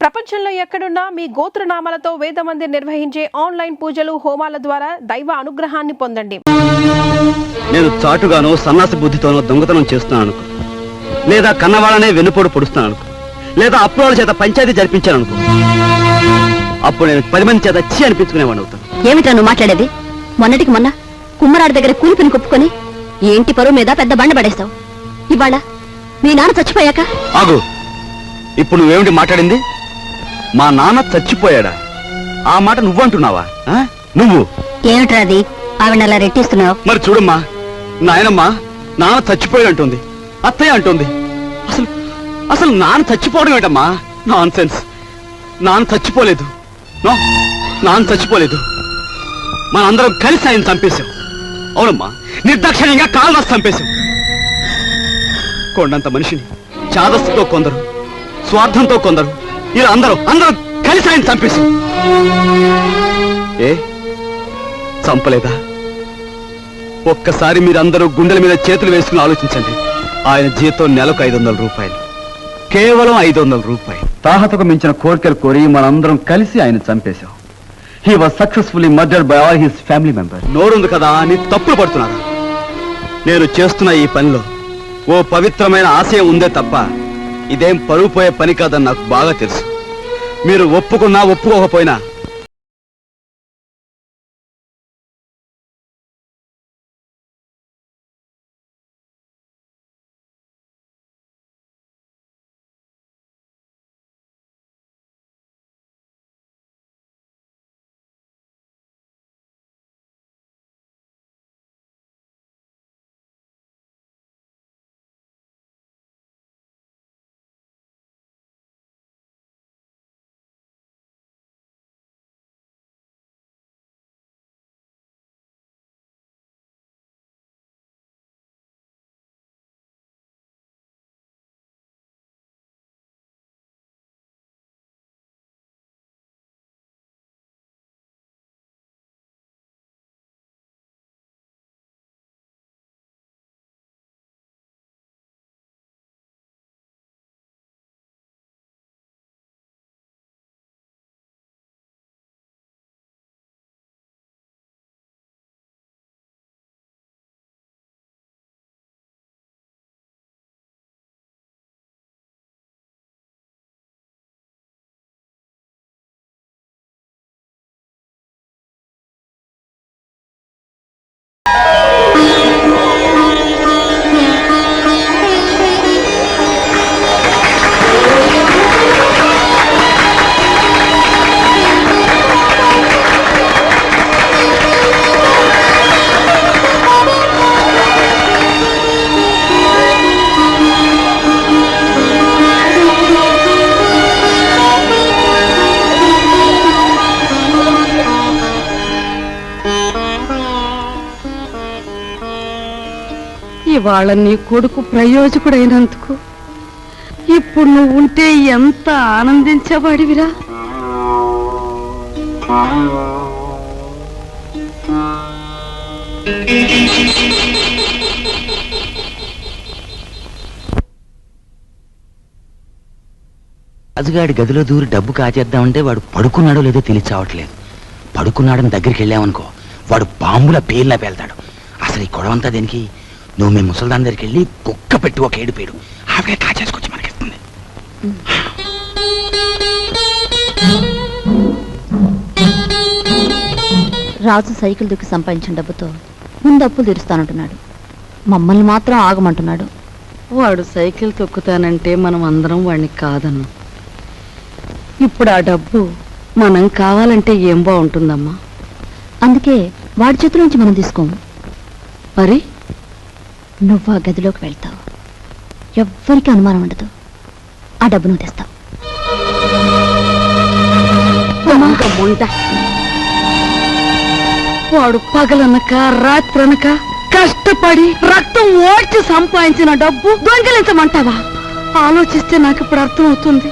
ప్రపంచంలో ఎక్కడున్నా మీ గోత్రనామాలతో వేదమందిర్ నిర్వహించే ఆన్లైన్ పూజలు హోమాల ద్వారా దైవ అనుగ్రహాన్ని పొందండి. నేను చాటుగానో సన్నాసి బుద్ధితోనో దొంగతనం చేస్తున్నాను అనుకో, లేదా కన్నవాళ్ళనే వెన్నుపోటు పొడుస్తున్నాను అనుకో, లేదా అప్పుల చేత పంచాయతీ జరిపించాను అనుకో, అప్పుడు నేను 10 మంది చేత చీ అనిపించుకునేవాడిని అవుతాను. ఏమిటా నువ్వు మాట్లాడేది? మొన్నటికి మొన్న కుమ్మరాడి దగ్గర కూలిపిని కుప్పుకొని ఈ ఇంటి పరువు మీద పెద్ద బండ పడేస్తావు. ఇవాళ మీ నాన్న చచ్చిపోయాక ఆగు. ఇప్పుడు నువ్వేమిటి మాట్లాడింది? మా నాన్న చచ్చిపోయాడా? ఆ మాట నువ్వంటున్నావా? నువ్వు ఏమిట్రా అది? ఆవిడ అలా రెట్టిస్తున్నావు. మరి చూడమ్మా, నాయనమ్మ నాన్న చచ్చిపోయాడు అంటుంది, అత్తయ్య అంటుంది. అసలు అసలు నాన్న చచ్చిపోవడం ఏంటమ్మా? Non sense. నాన్న చచ్చిపోలేదు. నాన్న చచ్చిపోలేదు. మనందరం కలిసి ఆయన చంపేశాం. అవునమ్మా, నిర్దాక్షిణ్యంగా కాలు రాసి చంపేశాం. కొండంత మనిషిని చాదస్తుతో కొందరు, స్వార్థంతో కొందరు, ఇలా అందరూ కలిసి ఆయన చంపేశాం. ఏ చంపలేదా? ఒక్కసారి మీరందరూ గుండెల మీద చేతులు వేసుకుని ఆలోచించండి. ఆయన జీతం నెలకు 500 రూపాయలు, కేవలం 500 రూపాయలు. తాహతకు మించిన కోరికలు కోరి మనందరం కలిసి ఆయన చంపేశాం. He was successfully murdered by all his family members. నోరుంది కదా అని తప్పులు పడుతున్నారు. నేను చేస్తున్న ఈ పనిలో ఓ పవిత్రమైన ఆశయం ఉందే తప్ప ఇదేం పరువు పోయే పని కాదని నాకు బాగా తెలుసు. మీరు ఒప్పుకున్నా ఒప్పుకోకపోయినా ఇవాళ నీ కొడుకు ప్రయోజకుడైనందుకు ఇప్పుడు నువ్వు ఉంటే ఎంత ఆనందించేవాడివిరా. రాజుగాడి గదిలో దూరి డబ్బు కాచేద్దామంటే వాడు పడుకున్నాడో లేదో తెలియచావట్లేదు. పడుకున్నాడని దగ్గరికి వెళ్ళామనుకో, వాడు బాంబుల పేర్లా పేల్తాడు. అసలు ఈ గొడవంతా దేనికి? నువ్వు మీ ముసల్దాన్ దగ్గరికి వెళ్ళి కుక్క పెట్టి ఒక ఏడుపేడు, ఆవిడే కాచేసుకొచ్చి మనకిస్తుంది. రాజు సైకిల్ దుక్కి సంపాదించిన డబ్బుతో ముందు అప్పులు తీరుస్తానంటున్నాడు. మమ్మల్ని మాత్రం ఆగమంటున్నాడు. వాడు సైకిల్ తొక్కుతానంటే మనం అందరం వాడిని కాదన్నాం. ఇప్పుడు ఆ డబ్బు మనం కావాలంటే ఏం బాగుంటుందమ్మా? అందుకే వాడి చేతుల నుంచి మనం తీసుకోము. మరి నువ్వు ఆ గదిలోకి వెళ్తావు, ఎవ్వరికి అనుమానం ఉండదు. ఆ డబ్బు నువ్వు తెస్తావు. వాడు పగలనక రాత్రనక కష్టపడి రక్తం ఓడ్చి సంపాదించిన డబ్బు దొంగిలించమంటావా? ఆలోచిస్తే నాకు ఇప్పుడు అర్థం అవుతుంది.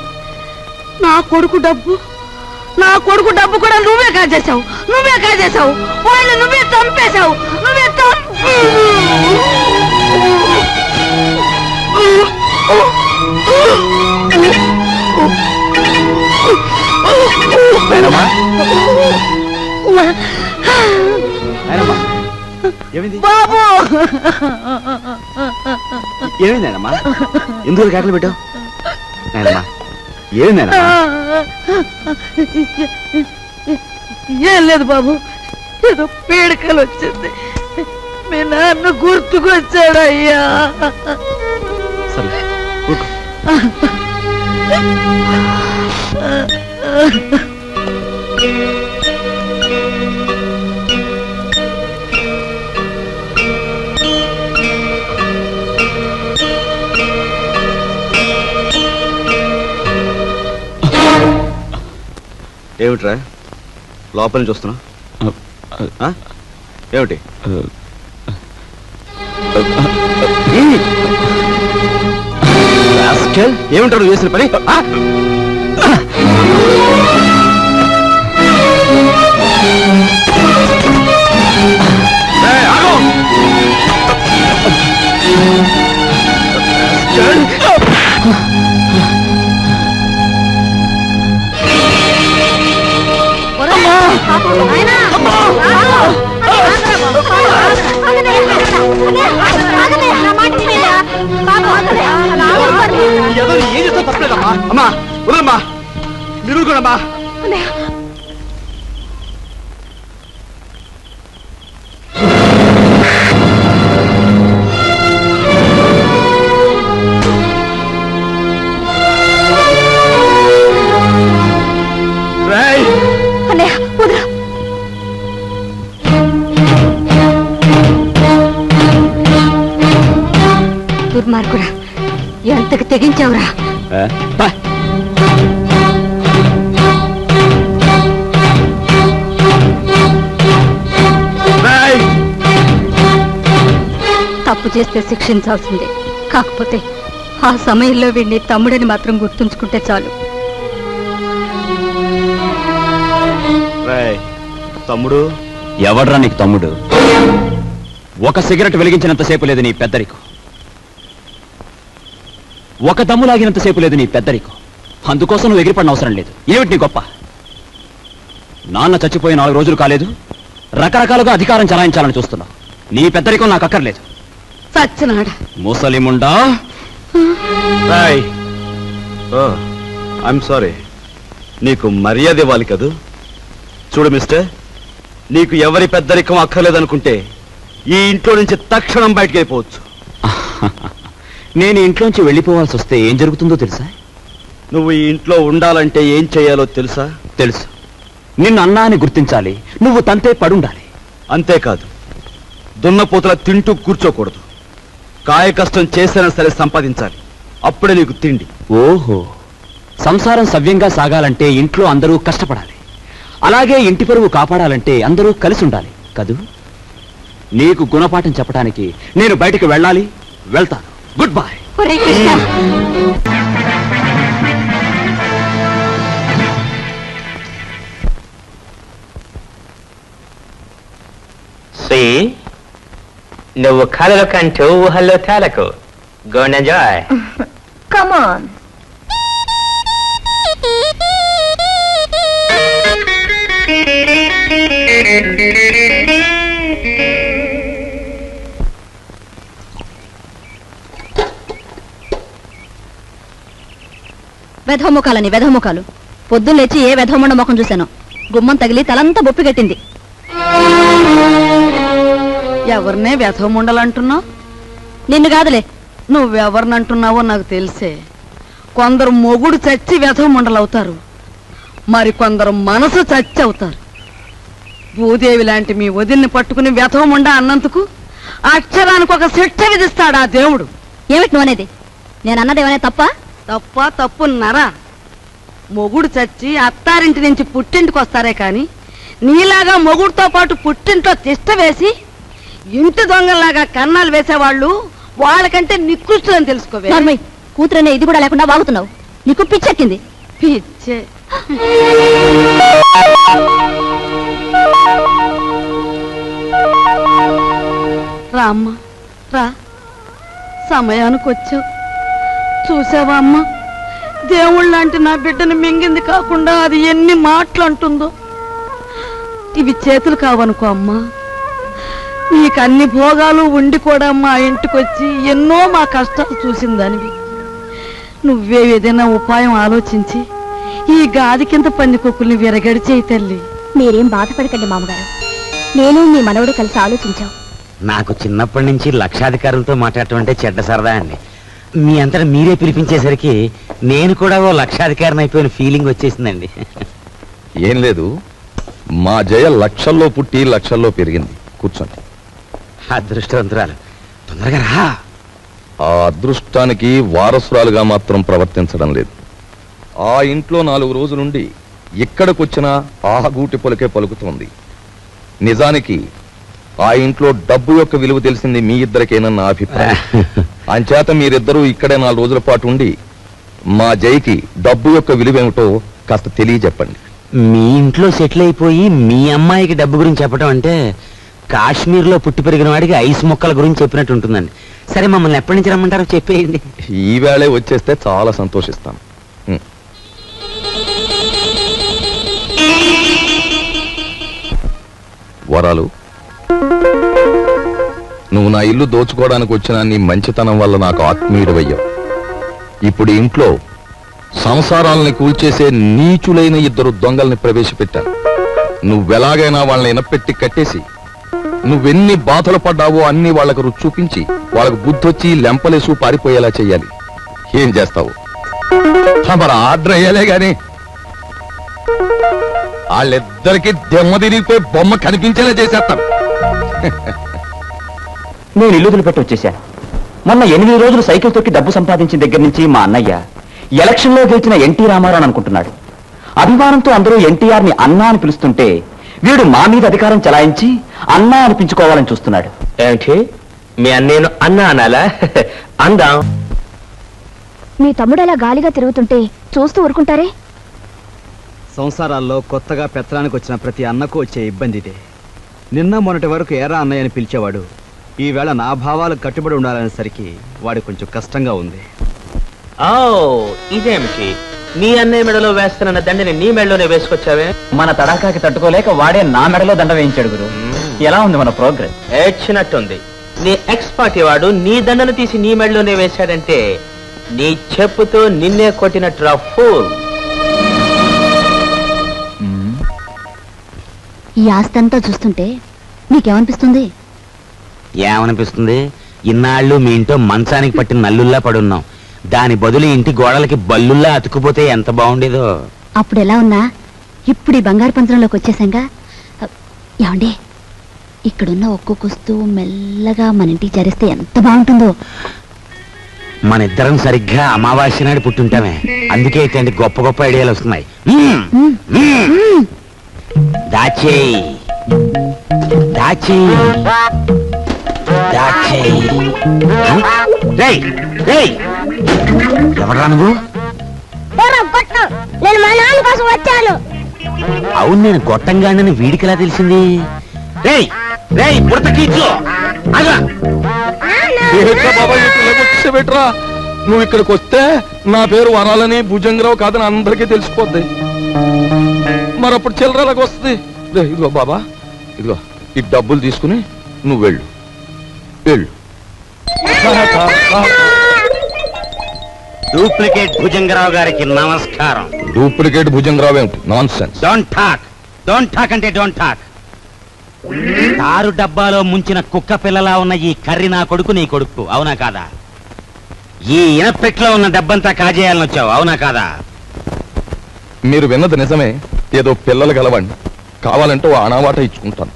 నా కొడుకు డబ్బు కూడా నువ్వే కాజేశావు. వాళ్ళు నువ్వే చంపేశావు. నాయనమ్మా నాయనమ్మా ఏమైంది బాబు ఏమైంది నాయనమ్మా ఎందుకు కేకలు పెట్టావు నాయనమ్మా ఏమైంది నాయనమ్మా ఏం లేదు బాబు, ఏదో పీడకలు వచ్చింది. మీ నాన్న గుర్తుకొచ్చాడయ్యా. సరే ఊరుకో. ఏమిట్రా లోపల నుంచి వస్తున్నా ఏమిటి ఏమిటాడు చేసిన పని ఏం చేస్తా తప్పలేదమ్మా. అమ్మా వదలమ్మా, మీరు కూడా అమ్మా. దుర్మార్గుడా, ఎంతకు తెగించావురా? తప్పు చేస్తే శిక్షించాల్సిందే, కాకపోతే ఆ సమయంలో వీడిని తమ్ముడని మాత్రం గుర్తుంచుకుంటే చాలు. తమ్ముడు ఎవడ్రా నీకు తమ్ముడు? ఒక సిగరెట్ వెలిగించినంతసేపు లేదు నీ పెద్దరికం, ఒక దమ్ము లాగినంతసేపు లేదు నీ పెద్దరికం. అందుకోసం నువ్వు ఎగిరిపడిన అవసరం లేదు. ఏమిటి నీ గొప్ప? నాన్న చచ్చిపోయి 4 రోజులు కాలేదు, రకరకాలుగా అధికారం చలాయించాలని చూస్తున్నావు. నీ పెద్దరికం నాకు అక్కర్లేదు. సచ్చినాడ ముసలిముండా. ఐఎమ్ సారీ, నీకు మర్యాద ఇవ్వాలి కదూ. చూడు మిస్టర్, నీకు ఎవరి పెద్దరికం అక్కర్లేదనుకుంటే ఈ ఇంట్లో నుంచి తక్షణం బయటకు వెళ్ళిపోవచ్చు. నేను ఇంట్లోంచి వెళ్ళిపోవాల్సి వస్తే ఏం జరుగుతుందో తెలుసా? నువ్వు ఈ ఇంట్లో ఉండాలంటే ఏం చేయాలో తెలుసా? తెలుసు. నిన్ను అన్నా అని గుర్తించాలి, నువ్వు తంతే పడుండాలి. అంతేకాదు, దున్నపోతులా తింటూ కూర్చోకూడదు. కాయ కష్టం చేసినా సరే సంపాదించాలి, అప్పుడే నీకు తిండి. ఓహో, సంసారం సవ్యంగా సాగాలంటే ఇంట్లో అందరూ కష్టపడాలి, అలాగే ఇంటి పరువు కాపాడాలంటే అందరూ కలిసి ఉండాలి కదూ. నీకు గుణపాఠం చెప్పడానికి నేను బయటికి వెళ్ళాలి, వెళ్తాను. Good bye. నువ్వు కలలు కంటూ ఊహల్లో తేలకు. Go and enjoy. Come on. వెధముఖాలని వెధముఖాలు. పొద్దున్న లేచి ఏ వెధమండ ముఖం చూశాను. గుమ్మం తగిలి తలంతా బొప్పి కట్టింది. ఎవరినే వ్యథముండలంటున్నావు? నిన్ను కాదులే. నువ్వెవరినంటున్నావో నాకు తెలిసే. కొందరు మొగుడు చచ్చి వ్యథముండలవుతారు, మరి కొందరు మనసు చచ్చి అవుతారు. భూదేవి లాంటి మీ వదిన్ని పట్టుకుని వ్యథముండ అన్నందుకు అక్షరానికి ఒక శిక్ష విధిస్తాడు ఆ దేవుడు. ఏమిటి నువ్వు అనేది? నేను అన్నదేమనే తప్ప? తప్ప తప్పున్నారా? మొగుడు చచ్చి అత్తారింటి నుంచి పుట్టింటికి వస్తారే కాని నీలాగా మొగుడుతో పాటు పుట్టింట్లో తిష్ట వేసి ఇంటి దొంగల్లాగా కన్నాలు వేసేవాళ్ళు వాళ్ళకంటే నికృష్టులని తెలుసుకోవే. కూతురనే ఇది కూడా లేకుండా వాగుతున్నావు. నీకు పిచ్చెక్కింది. పిచ్చే. రా అమ్మా రా, సమయానికి వచ్చావు. చూసావా అమ్మా, దేవుళ్ళ లాంటి నా బిడ్డను మింగింది కాకుండా అది ఎన్ని మాటలు అంటుందో. ఇవి చేతులు కావనుకో అమ్మా, నీకు అన్ని భోగాలు ఉండి కూడా మా ఇంటికొచ్చి ఎన్నో మా కష్టాలు చూసిందానివి. నువ్వే ఏదైనా ఉపాయం ఆలోచించి ఈ గాది కింద పంది కుక్కుల్ని విరగడి చేయి తల్లి. మీరేం బాధపడకండి మామగారు, నేను మీ మనవడు కలిసి ఆలోచించాం. నాకు చిన్నప్పటి నుంచి లక్షాధికారులతో మాట్లాడటం అంటే చెడ్డ సరదా అండి. మీ అంతటా మీరే పిలిపించేసరికి నేను కూడా ఓ లక్షాధికారిని అయిపోయిన ఫీలింగ్ వచ్చేసిందండి. ఏం లేదు, మా జయ లక్షల్లో పుట్టి లక్షల్లో పెరిగింది. కూర్చోండి. అదృష్టవంతురాలు, తొందరగా రా. ఆ అదృష్టానికి వారసురాలుగా మాత్రం ప్రవర్తించడం లేదు. ఆ ఇంట్లో 4 రోజులుండి ఇక్కడికొచ్చినా ఆ గూటి పొలకే పలుకుతోంది. నిజానికి ఆ ఇంట్లో డబ్బు యొక్క విలువ తెలిసింది మీ ఇద్దరికేనన్న నా అభిప్రాయం. అంచేత మీరిద్దరూ ఇక్కడే 4 రోజుల పాటు ఉండి మా జైకి డబ్బు యొక్క విలువేమిటో కాస్త తెలియజెప్పండి. మీ ఇంట్లో సెటిల్ అయిపోయి మీ అమ్మాయికి డబ్బు గురించి చెప్పడం అంటే కాశ్మీర్లో పుట్టి పెరిగిన వాడికి ఐస్ మొక్కల గురించి చెప్పినట్టు ఉంటుందండి. సరే, మమ్మల్ని ఎప్పటి నుంచి రమ్మంటారో చెప్పేయండి. ఈవేళే వచ్చేస్తే చాలా సంతోషిస్తాను. వరాలు, నువ్వు నా ఇల్లు దోచుకోవడానికి వచ్చిన నీ మంచితనం వల్ల నాకు ఆత్మీయుడవయ్యావు. ఇప్పుడు ఇంట్లో సంసారాలని కూల్చేసే నీచులైన 2 దొంగల్ని ప్రవేశపెట్టాను. నువ్వెలాగైనా వాళ్ళని ఇనపెట్టి కట్టేసి నువ్వెన్ని బాధలు పడ్డావో అన్ని వాళ్ళకు రుచి చూపించి వాళ్ళకు బుద్ధొచ్చి లెంపలేసు పారిపోయేలా చెయ్యాలి. ఏం చేస్తావు? మరి ఆర్డర్ అయ్యాలే గాని వాళ్ళిద్దరికి దెమ్మ తిరిగిపోయి బొమ్మ కనిపించేలా చేసేస్తాను. నేను ఇల్లు వదిలిపెట్టి వచ్చేశాను. మొన్న 8 రోజులు సైకిల్ తొక్కి డబ్బు సంపాదించిన దగ్గర నుంచి మా అన్నయ్య ఎలక్షన్లో గెలిచిన ఎన్టీ రామారావు అనుకుంటున్నాడు. అభిమానంతో అందరూ ఎన్టీఆర్ ని అన్నా అని పిలుస్తుంటే వీడు మా మీద అధికారం చలాయించి అన్నా అనిపించుకోవాలని చూస్తున్నాడు. ఏంటి మీ అన్నేను అన్నా అనాలా? అందాం. మీ తమ్ముడు అలా గాలిగా తిరుగుతుంటే చూస్తూ ఊరుకుంటారే? సంసారాల్లో కొత్తగా పెత్తనానికి వచ్చిన ప్రతి అన్నకు వచ్చే ఇబ్బంది ఇదే. నిన్న మొన్నటి వరకు ఏరా అన్నయ్య అని పిలిచేవాడు. ఈవేళ నా భావాలు కట్టుబడి ఉండాలనేసరికి వాడి కొంచెం కష్టంగా ఉంది. ఓ, ఇదేమిటి నీ అన్నయ్య మెడలో వేస్తున్న దండని నీ మెడలోనే వేసుకొచ్చావే? మన తడాకాకి తట్టుకోలేక వాడే నా మెడలో దండ వేయించాడు గురు. ఎలా ఉంది మన ప్రోగ్రెస్? ఏడ్చినట్టుంది. నీ ఎక్స్ పార్టీ వాడు నీ దండను తీసి నీ మెడలోనే వేశాడంటే నీ చెప్పుతో నిన్నే కొట్టినట్టు ఫూల్. ఈ ఆస్తంతా చూస్తుంటే నీకేమనిపిస్తుంది? ఏమనిపిస్తుంది? ఇన్నాళ్ళు మీ ఇంట్లో మంచానికి పట్టిన నల్లుల్లా పడున్నాం. దాని బదులు ఇంటి గోడలకి బల్లుల్లా అతుకుపోతే ఎంత బాగుండేదో. అప్పుడు ఎలా ఉన్నా ఇప్పుడు ఈ బంగారు పంజరంలోకి వచ్చేసాంగా. ఏమండి, ఇక్కడున్న ఒక్కొక్క వస్తువు మెల్లగా మన ఇంటికి చేరిస్తే ఎంత బాగుంటుందో. మన ఇద్దరం సరిగ్గా అమావాస్య నాడు పుట్టుంటామే. అందుకే ఇట్లాంటి గొప్ప గొప్ప ఐడియాలు వస్తున్నాయి. దాచేయి దాచేయి దాచేయి. ఎవరా నువ్వు? నేను మా నాన్న కోసం వచ్చాను. అవును, నేను గొట్టంగానని వీడికిలా తెలిసింది? రేయ్ రేయ్ పుడతకీచు, వచ్చేబెట్రా. నువ్వు ఇక్కడికి వస్తే నా పేరు వరాలని భుజంగరావు కాదని అందరికీ తెలిసిపోద్ది. మరప్పుడు చిల్లరలకు వస్తుంది. ఇదిగో బాబా, ఇదిగో ఈ డబ్బులు తీసుకుని నువ్వు వెళ్ళు వెళ్ళు. డూప్లికేట్ భుజంగరావు గారికి నమస్కారం. డూప్లికేట్ భుజంగరావు ఏమిటి? Non sense. డోంట్ టాక్ అంటే డోంట్ టాక్. తారు డబ్బాలో ముంచిన కుక్క పిల్లలా ఉన్న ఈ కర్రి నా కొడుకు, నీ కొడుకు, అవునా కాదా? ఈ ఇనపెట్లో ఉన్న డబ్బంతా కాజేయాలని వచ్చావు, అవునా కాదా? మీరు విన్నది నిజమే. ఏదో పిల్లలు గలవండి, కావాలంటే ఓ అనావాట ఇచ్చుకుంటాను.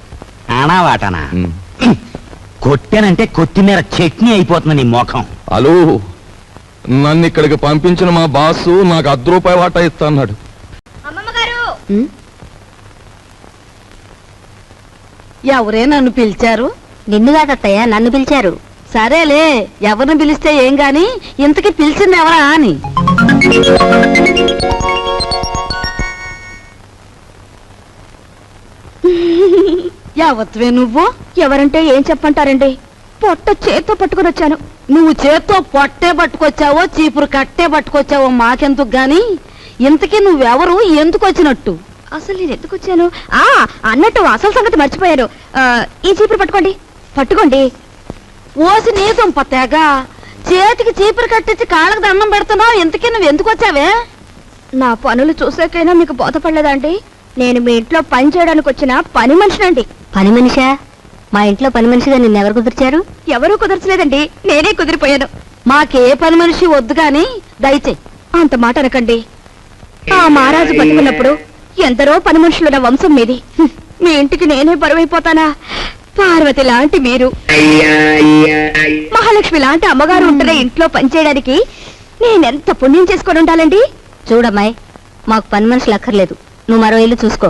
అనావాటనా? కొట్టానంటే కొత్తిమీర చట్నీ అయిపోతుంది నీ మోఖం. హలో, నన్ను ఇక్కడికి పంపించిన మా బాసు నాకు ₹10 వాటా ఇస్తా అన్నాడు. ఎవరే నన్ను పిలిచారు? నిన్నుగా తత్తయ్య, నన్ను పిలిచారు. సరేలే, ఎవరిని పిలిస్తే ఏం గాని ఇంతకీ పిలిచింది ఎవరా అని. యావత్వే నువ్వు? ఎవరంటే ఏం చెప్పంటారండి? పొట్ట చేత్తో పట్టుకుని వచ్చాను. నువ్వు చేత్తో పొట్టే పట్టుకొచ్చావో చీపురు కట్టే పట్టుకొచ్చావో మాకెందుకు గాని, ఇంతకీ నువ్వెవరు, ఎందుకు వచ్చినట్టు? అసలు నేను ఎందుకు వచ్చాను? అన్నట్టు అసలు సంగతి మర్చిపోయారు. ఈ చీపురు పట్టుకోండి. పట్టుకోండి. ఓసి నీ దుంప తెగ, చేతికి చీపురు కట్టించి కాళ్ళకి దండం పెడుతున్నావు. ఇంతకీ నువ్వు ఎందుకు వచ్చావే? నా పనులు చూసాకైనా మీకు బోధపడలేదా అండి? నేను మీ ఇంట్లో పని చేయడానికి వచ్చిన పని మనిషినండి. పని మనిషా? మా ఇంట్లో పని మనిషిగా నిన్నెవరు కుదిర్చారు? ఎవరూ కుదర్చలేదండి, నేనే కుదిరిపోయాను. మాకే పని మనిషి వద్దు గాని దయచేయి. అంత మాట అనకండి. ఆ మహారాజు బతుకున్నప్పుడు ఎందరో పని మనుషులున్న వంశం మీది. మీ ఇంటికి నేనే బరువైపోతానా? పార్వతి లాంటి మీరు, మహాలక్ష్మి లాంటి అమ్మగారు ఉంటున్న ఇంట్లో పనిచేయడానికి నేనెంత పుణ్యం చేసుకొని ఉండాలండి? చూడమ్మాయి, మాకు పని మనుషులు అక్కర్లేదు. నువ్వు మరో ఇల్లు చూసుకో.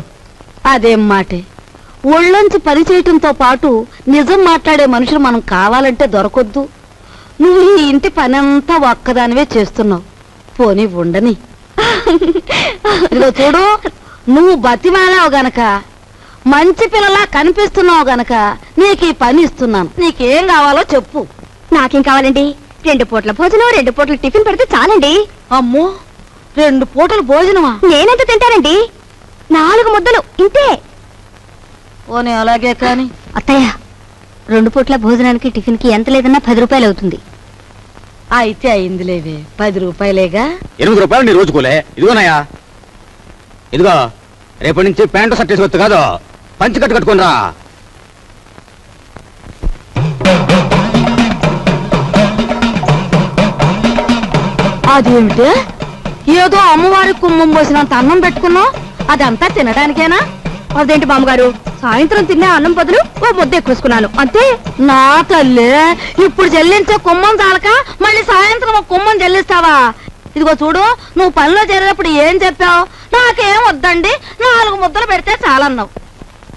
అదేం మాటే, ఒళ్ళొంచి పని చేయటంతో పాటు నిజం మాట్లాడే మనుషులు మనం కావాలంటే దొరకొద్దు. నువ్వు ఈ ఇంటి పనంతా ఒక్కదానివే చేస్తున్నావు. పోనీ ఉండని. ఇదిగో చూడు, నువ్వు బతిమాలావు గనక, మంచి పిల్లలా కనిపిస్తున్నావు గనక నీకు ఈ పని ఇస్తున్నాను. నీకేం కావాలో చెప్పు. నాకేం కావాలండి? 2 పూట్ల భోజనం, 2 పూట్ల టిఫిన్ పెడితే చాలండి. అమ్మో, 2 పూటలు భోజనమా? నేనెంత తింటానండి? 4 ముద్దలు ఇంతే. పోనీ అలాగే కాని. అత్తయ్య, 2 పూట్ల భోజనానికి టిఫిన్ కి ఎంత లేదన్నా 10 రూపాయలు అవుతుంది. అయితే అయిందిలేవే, 10 రూపాయలేగా. 8 రూపాయలు నీ రోజుకోలే. ఇదిగోనయ్యా, ఇదిగో రేపటి నుంచి ప్యాంటు షర్ట్ వేసుకోవచ్చు కాదు, పంచి కట్టుకునిరా. అదేమిటి, ఏదో అమ్మవారి కుమ్మం పోసినంత అన్నం పెట్టుకున్నావు, అదంతా తినడానికేనా? అదేంటి బామ్మగారు, సాయంత్రం తినే అన్నం బదులు ఓ ముద్ద ఎక్కువేసుకున్నాను అంతే. నా తల్లి, ఇప్పుడు చెల్లించే కుమ్మం చాలక మళ్ళీ సాయంత్రం ఒక కుమ్మం చెల్లిస్తావా? ఇదిగో చూడు, నువ్వు పనిలో చేరేటప్పుడు ఏం చెప్పావు? నాకేం వద్దండి, 4 ముద్దలు పెడితే చాలన్నావు.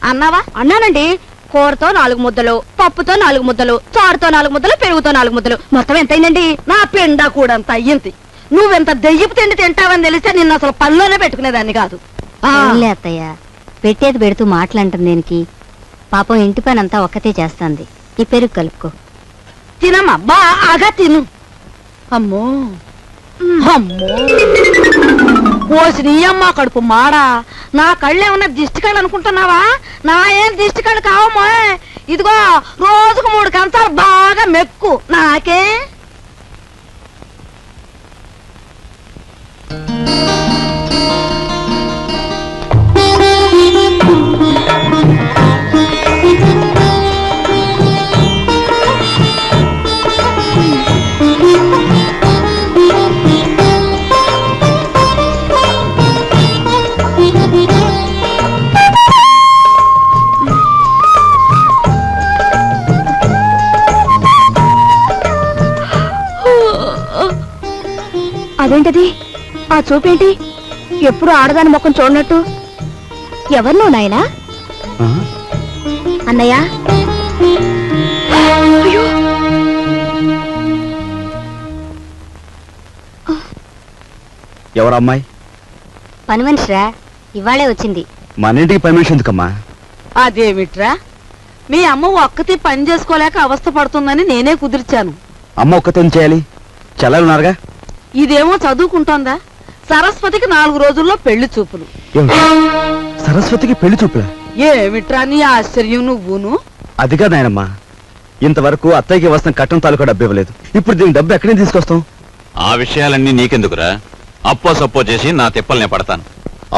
అన్నావా? అన్నానండి. కూరతో 4 ముద్దలు, పప్పుతో 4 ముద్దలు, చారుతో 4 ముద్దలు, పెరుగుతో 4 ముద్దలు, మొత్తం ఎంతైందండి? నా పిండా కూడా అంత అయ్యింది. నువ్వెంత దెయ్యపు తిండి తింటావని తెలిస్తే నిన్ను అసలు పనిలోనే పెట్టుకునేదాన్ని కాదు. అత్తయ్య, పెట్టేది పెడుతూ మాటలంటుంది దేనికి? పాపం ఇంటి పని అంతా ఒక్కతే చేస్తాంది. ఈ పెరుగు కలుపుకో. తినమ్మా, బాగా తిను. అమ్మో అమ్మో, పోసి నీ అమ్మ కడుపు మాడా. నా కళ్ళేమన్నా దిష్టి కళ్ళు అనుకుంటున్నావా? నా ఏం దిష్టి కళ్ళు కావమ్మో. ఇదిగో రోజుకు 3 కంచాలు బాగా మెక్కు. నాకే అదేంటది? ఆ చూపేంటి? ఎప్పుడు ఆడదాని ముఖం చూడనట్టు. ఎవరు నువ్వు నాయనా? అన్నయ్య, ఎవరమ్మాయి? పని మనిషిరా, ఇవాళే వచ్చింది. మన ఇంటికి పని మనిషి ఎందుకమ్మా? అదేమిట్రా, మీ అమ్మ ఒక్కతే పని చేసుకోలేక అవస్థ పడుతుందని నేనే కుదిర్చాను. అమ్మ ఒక్కతే చేయాలి, చెల్లెలున్నారుగా. ఇదేమో చదువుకుంటోందా? సరస్వతికి 4 రోజుల్లో పెళ్లి చూపులు. సరస్వతికి పెళ్లి చూపులా? ఏమిట్రా నీ ఆశ్చర్యం నువ్వును? అదిగా నాయనమ్మా, ఇంతవరకు అత్తయ్యకి వస్తున్న కట్టం తాలూకా డబ్బు ఇవ్వలేదు. ఇప్పుడు దీని డబ్బు ఎక్కడి నుంచి తీసుకొస్తాం? ఆ విషయాలన్నీ నీకెందుకురా? అప్పో సప్పో చేసి నా తిప్పల్నే పడతాను.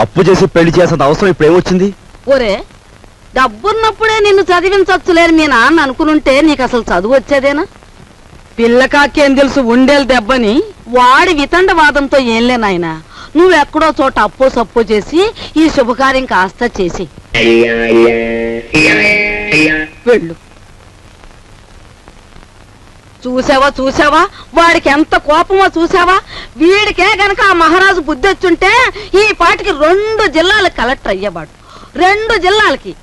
అప్పు చేసి పెళ్లి చేసేంత అవసరం ఇప్పుడు ఏమొచ్చింది? ఒరే, డబ్బున్నప్పుడే నిన్ను చదివించొచ్చులేని మీ నాన్న అనుకునుంటే నీకు అసలు చదువు వచ్చేదేనా? పిల్లకాకేం తెలుసు ఉండేలు దెబ్బని వాడి వితండవాదంతో ఏంలే నాయనా. నువ్వెక్కడో చోట అప్పో సప్పో చేసి ఈ శుభకార్యం కాస్త చేసి వెళ్ళు. చూసావా వాడికి ఎంత కోపమో చూసావా? వీడికే గనక ఆ మహారాజు బుద్ధి వచ్చుంటే ఈ పాటికి 2 జిల్లాలకు కలెక్టర్ అయ్యేవాడు. 2 జిల్లాలకి.